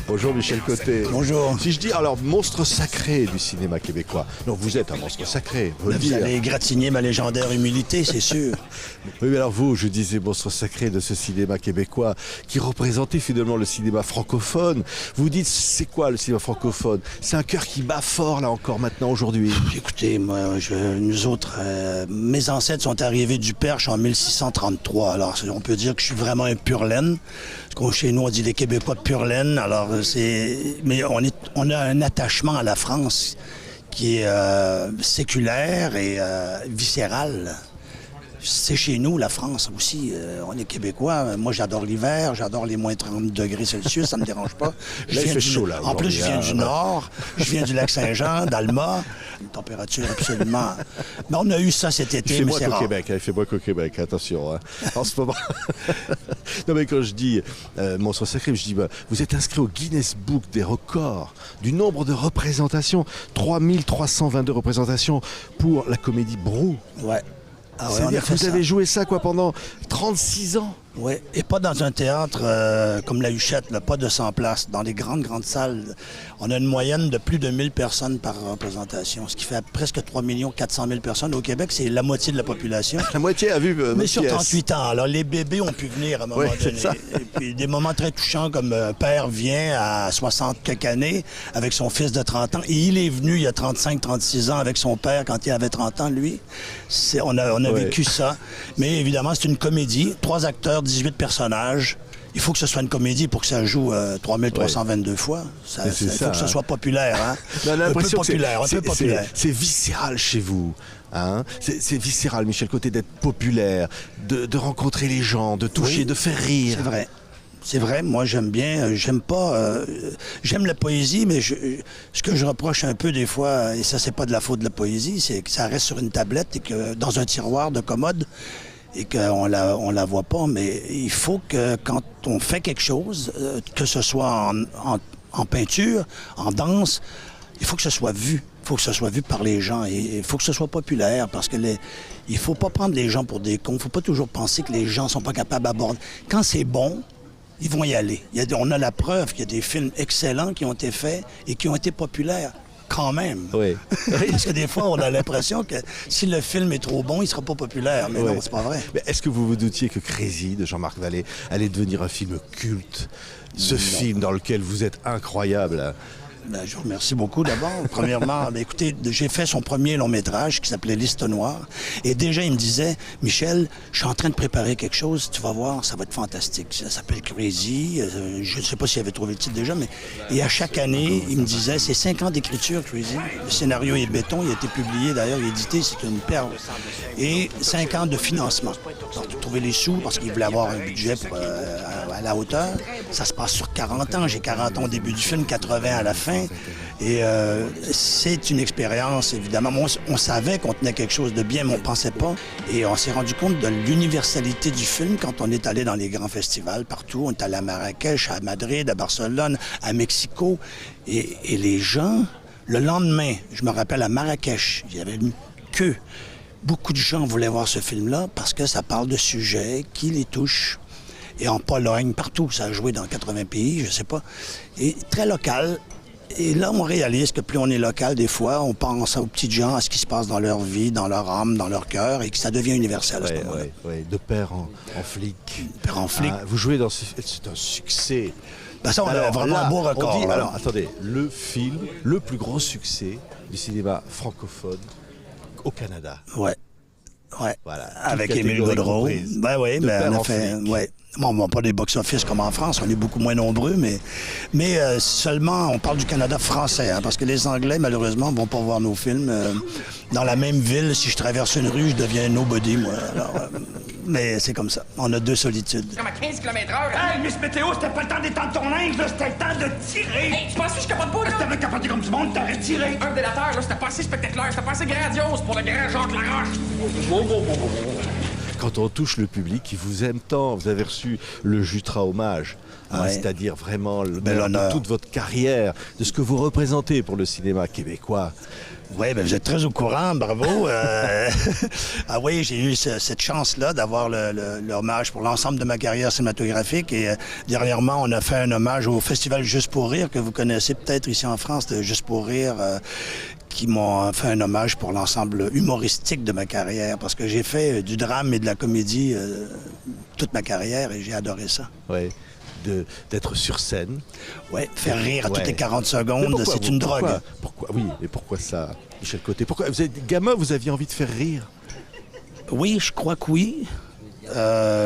Bonjour Michel Côté. Bonjour. Si je dis alors monstre sacré du cinéma québécois, donc vous êtes un monstre sacré, Vous allez égratigner ma légendaire humilité, c'est sûr. Oui, mais alors vous, je disais monstre sacré de ce cinéma québécois qui représentait finalement le cinéma francophone. Vous dites, c'est quoi le cinéma francophone? C'est un cœur qui bat fort là encore maintenant aujourd'hui. Écoutez, moi, nous autres, mes ancêtres sont arrivés du Perche en 1633. Alors, on peut dire que je suis vraiment un pur laine. Parce que chez nous, on dit les Québécois pur laine. Alors, mais on a un attachement à la France qui est séculaire et viscéral. C'est chez nous, la France aussi. On est Québécois. Moi, j'adore l'hiver. J'adore les moins 30 degrés Celsius. Ça me dérange pas. Là, il fait chaud, là. En plus, je viens du Nord. Je viens du Lac-Saint-Jean, d'Alma. Une température absolument... Mais on a eu ça cet été, Il fait mais moins c'est qu'au rare. Québec. Il fait moins qu'au Québec. Attention, hein. En ce moment... Non, mais quand je dis monstre sacré, je dis, vous êtes inscrit au Guinness Book des records du nombre de représentations. 3322 représentations pour la comédie Brou. Ouais. Ah ouais, C'est-à-dire que vous avez joué ça pendant 36 ans. Oui, et pas dans un théâtre comme la Huchette, là, pas de 100 places. Dans les grandes salles, on a une moyenne de plus de 1000 personnes par représentation, ce qui fait presque 3 400 000 personnes. Au Québec, c'est la moitié de la population. La moitié a vu Mais sur 38 ans. Alors, les bébés ont pu venir à un moment donné. Ça. Et puis, des moments très touchants, comme un père vient à 60 quelques années avec son fils de 30 ans. Et il est venu il y a 35-36 ans avec son père quand il avait 30 ans, lui. On a vécu ça. Mais évidemment, c'est une comédie. 3 acteurs, 18 personnages. Il faut que ce soit une comédie pour que ça joue 3322 fois. Il faut que ce soit populaire. Hein? Un peu populaire, c'est viscéral chez vous. Hein? C'est viscéral, Michel Côté, d'être populaire, de rencontrer les gens, de toucher, de faire rire. C'est vrai. C'est vrai, moi j'aime bien, j'aime la poésie, mais ce que je reproche un peu des fois, et ça c'est pas de la faute de la poésie, c'est que ça reste sur une tablette et que dans un tiroir de commode et qu'on la voit pas, mais il faut que quand on fait quelque chose, que ce soit en peinture, en danse, il faut que ce soit vu. Il faut que ce soit vu par les gens et il faut que ce soit populaire parce que il faut pas prendre les gens pour des cons. Il faut pas toujours penser que les gens sont pas capables d'aborder. Quand c'est bon, ils vont y aller. On a la preuve qu'il y a des films excellents qui ont été faits et qui ont été populaires. Quand même. Oui. Parce que des fois, on a l'impression que si le film est trop bon, il ne sera pas populaire. Mais non, c'est pas vrai. Mais est-ce que vous vous doutiez que Crazy, de Jean-Marc Vallée, allait devenir un film culte? Ce film dans lequel vous êtes incroyable. Ben, je vous remercie beaucoup d'abord. Premièrement, écoutez, j'ai fait son premier long-métrage qui s'appelait Liste Noire. Et déjà, il me disait, Michel, je suis en train de préparer quelque chose, tu vas voir, ça va être fantastique. Ça s'appelle Crazy. Je ne sais pas s'il avait trouvé le titre déjà, mais... Et à chaque année, il me disait, c'est 5 ans d'écriture, Crazy. Le scénario est béton, il a été publié, d'ailleurs, édité, c'est une perle. Et 5 ans de financement. Donc, trouver les sous, parce qu'il voulait avoir un budget à la hauteur. Ça se passe sur 40 ans. J'ai 40 ans au début du film, 80 à la fin. Et c'est une expérience, évidemment. On savait qu'on tenait quelque chose de bien, mais on ne pensait pas. Et on s'est rendu compte de l'universalité du film quand on est allé dans les grands festivals partout. On est allé à Marrakech, à Madrid, à Barcelone, à Mexico. Et les gens, le lendemain, je me rappelle à Marrakech, il y avait une queue. Beaucoup de gens voulaient voir ce film-là parce que ça parle de sujets qui les touchent. Et en Pologne, partout, ça a joué dans 80 pays, je ne sais pas. Et très local. Et là, on réalise que plus on est local, des fois, on pense aux petites gens, à ce qui se passe dans leur vie, dans leur âme, dans leur cœur, et que ça devient universel à ce moment-là. Oui, de père en flic. Père en flic. Vous jouez dans c'est un succès. Ben ça, on a vraiment un beau record. Alors, attendez, le film, le plus gros succès du cinéma francophone au Canada. Ouais. Voilà. Avec Émile Gaudreau. Ben oui, ben on a fait... Ouais. Bon, pas des box-office comme en France, on est beaucoup moins nombreux, mais seulement, on parle du Canada français, hein, parce que les Anglais, malheureusement, ne vont pas voir nos films. Dans la même ville, si je traverse une rue, je deviens nobody, moi. Alors, mais c'est comme ça. On a 2 solitudes. Comme à 15 km/h. Hey, Miss Météo, c'était pas le temps d'étendre ton linge, là, c'était le temps de tirer. Hey, tu penses que je capote pas, là? Si t'avais capoté comme du monde, t'aurais tiré. Un délateur, là, c'était pas assez spectaculaire, c'était pas assez grandiose pour le grand Jacques Laroche. quand on touche le public qui vous aime tant. Vous avez reçu le Jutra hommage, hein, Ouais. c'est-à-dire vraiment Bel de honneur. toute votre carrière, de ce que vous représentez pour le cinéma québécois. Oui, ben vous êtes très au courant, bravo. Ah oui, j'ai eu cette chance-là d'avoir le hommage pour l'ensemble de ma carrière cinématographique. Et dernièrement, on a fait un hommage au Festival Juste pour rire, que vous connaissez peut-être ici en France, de Juste pour rire, qui m'ont fait un hommage pour l'ensemble humoristique de ma carrière. Parce que j'ai fait du drame et de la comédie toute ma carrière et j'ai adoré ça. Ouais. D'être sur scène. Oui, faire rire à Ouais. toutes les 40 Mais secondes, pourquoi c'est une drogue. Oui, et pourquoi ça, Michel Côté? Pourquoi vous êtes gamin, vous aviez envie de faire rire? Oui, je crois que oui.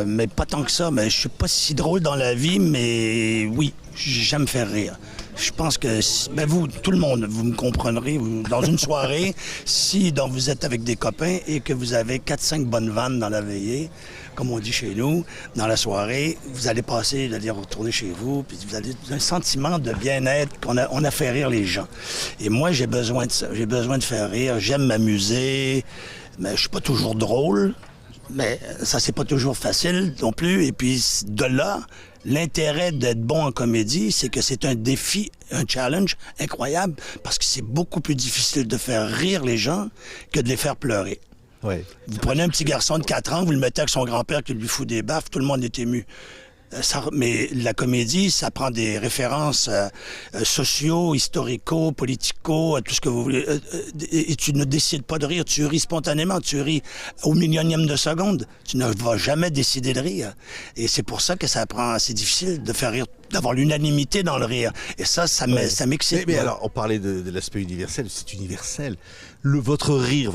Mais pas tant que ça. Mais je suis pas si drôle dans la vie, mais oui, j'aime faire rire. Je pense que, ben vous, tout le monde, vous me comprendrez, dans une soirée, si donc, vous êtes avec des copains et que vous avez 4-5 bonnes vannes dans la veillée, comme on dit chez nous, dans la soirée, vous allez passer, vous allez retourner chez vous, puis vous avez un sentiment de bien-être, qu'on a, on a fait rire les gens. Et moi, j'ai besoin de ça. J'ai besoin de faire rire. J'aime m'amuser, mais je suis pas toujours drôle. Mais ça, c'est pas toujours facile non plus. Et puis, de là, l'intérêt d'être bon en comédie, c'est que c'est un défi, un challenge incroyable, parce que c'est beaucoup plus difficile de faire rire les gens que de les faire pleurer. Ouais. Vous prenez un petit garçon de 4 ans, vous le mettez avec son grand-père qui lui fout des baffes, tout le monde est ému. Mais la comédie, ça prend des références sociaux, historico, politico, tout ce que vous voulez. Et tu ne décides pas de rire, tu ris spontanément, tu ris au millionième de seconde. Tu ne vas jamais décider de rire. Et c'est pour ça que c'est difficile de faire rire, d'avoir l'unanimité dans le rire. Et ça m'excite. Mais alors, on parlait de l'aspect universel, c'est universel. Votre rire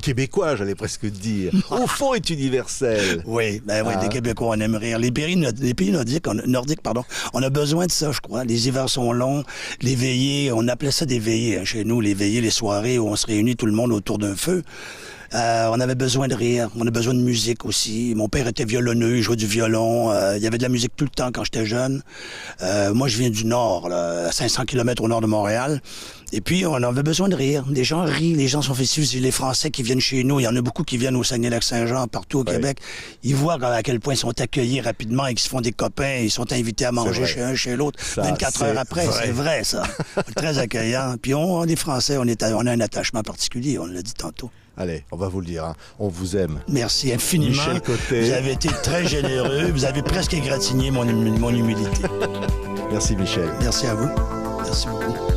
québécois, j'allais presque dire, au fond est universel. Oui, Ah. les Québécois, on aime rire. Les pays nordiques, on a besoin de ça, je crois. Les hivers sont longs, les veillées, on appelait ça des veillées chez nous, les veillées, les soirées où on se réunit tout le monde autour d'un feu. On avait besoin de rire, on a besoin de musique aussi. Mon père était violonneux, il jouait du violon. Il y avait de la musique tout le temps quand j'étais jeune. Moi, je viens du nord, là, à 500 km au nord de Montréal. Et puis, on avait besoin de rire. Les gens rient, les gens sont festifs. Les Français qui viennent chez nous, il y en a beaucoup qui viennent au Saguenay-Lac-Saint-Jean, partout au Québec. Ils voient à quel point ils sont accueillis rapidement et qu'ils se font des copains. Ils sont invités à manger vrai. chez un, chez l'autre. Ça, 24 heures après, vrai. c'est vrai, ça. Très accueillant. Puis, on est Français, on a un attachement particulier, on l'a dit tantôt. Allez, on va vous le dire, hein. On vous aime. Merci infiniment. Michel Côté. Vous avez été très généreux. Vous avez presque égratigné mon humilité. Merci Michel. Merci à vous. Merci beaucoup.